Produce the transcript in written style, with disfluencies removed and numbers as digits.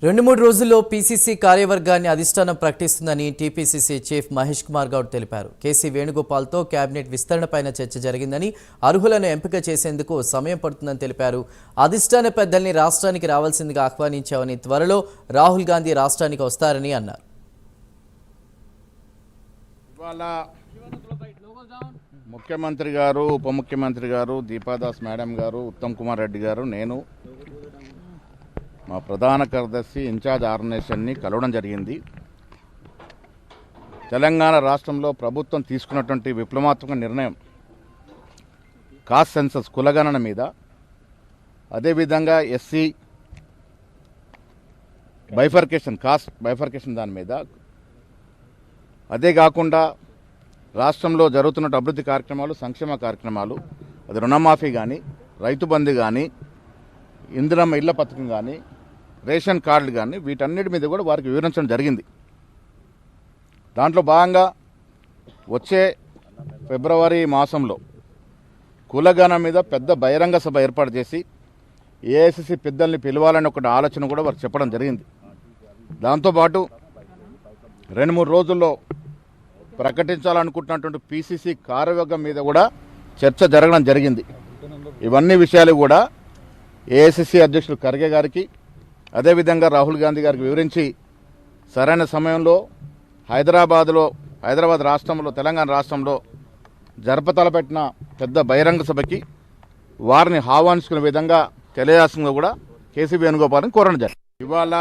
2-3 రోజుల్లో పీసీసీ కార్యవర్గాన్ని అధిష్టానం ప్రకటిస్తుందని TPCC chief Mahesh Kumar Goud తెలిపారు. కేసీ వేణుగోపాల్తో కేబినెట్ విస్తరణపైన చర్చ జరిగిందని, అర్హులను ఎంపిక చేసేందుకు సమయం పడుతుందని తెలిపారు. అధిష్టాన పెద్దల్ని రాష్ట్రానికి రావాల్సిందిగా ఆహ్వానించామని, త్వరలో రాహుల్ గాంధీ రాష్ట్రానికి వస్తారని అన్నారు. ముఖ్యమంత్రి గారు, ఉప ముఖ్యమంత్రి గారు, దీపాదాస్ మేడం గారు, ఉత్తమ్ కుమార్ రెడ్డి గారు, నేను మా ప్రధాన కార్యదర్శి ఇన్ఛార్జ్ ఆర్గనైజేషన్ని కలవడం జరిగింది. తెలంగాణ రాష్ట్రంలో ప్రభుత్వం తీసుకున్నటువంటి విప్లవాత్మక నిర్ణయం కాస్ట్ సెన్సస్ కులగణన మీద, అదేవిధంగా ఎస్సీ బైఫర్కేషన్ కాస్ట్ బైఫర్కేషన్ దాని మీద, అదే కాకుండా రాష్ట్రంలో జరుగుతున్న అభివృద్ధి కార్యక్రమాలు, సంక్షేమ కార్యక్రమాలు, అది రుణమాఫీ కానీ, రైతు బంధు కానీ, ఇందిరమ్మ ఇళ్ల పథకం కానీ, రేషన్ కార్డులు కానీ, వీటన్నిటి మీద కూడా వారికి వివరించడం జరిగింది. దాంట్లో భాగంగా వచ్చే ఫిబ్రవరి మాసంలో కులగణన మీద పెద్ద బహిరంగ సభ ఏర్పాటు చేసి ఏఐసిసి పెద్దల్ని పిలవాలని ఒక ఆలోచన కూడా వారికి చెప్పడం జరిగింది. దాంతోపాటు 2-3 రోజుల్లో ప్రకటించాలనుకుంటున్నటువంటి పీసీసీ కార్యవర్గం మీద కూడా చర్చ జరగడం జరిగింది. ఇవన్నీ విషయాలు కూడా ఏఐసిసి అధ్యక్షులు ఖర్గే గారికి, అదేవిధంగా రాహుల్ గాంధీ గారికి వివరించి సరైన సమయంలో హైదరాబాద్ రాష్ట్రంలో, తెలంగాణ రాష్ట్రంలో జరపతలపెట్టిన పెద్ద బహిరంగ సభకి వారిని ఆహ్వానించుకునే విధంగా తెలియాల్సిందిగా కూడా కేసీ వేణుగోపాల్ని కోరడం జరిగింది. ఇవాళ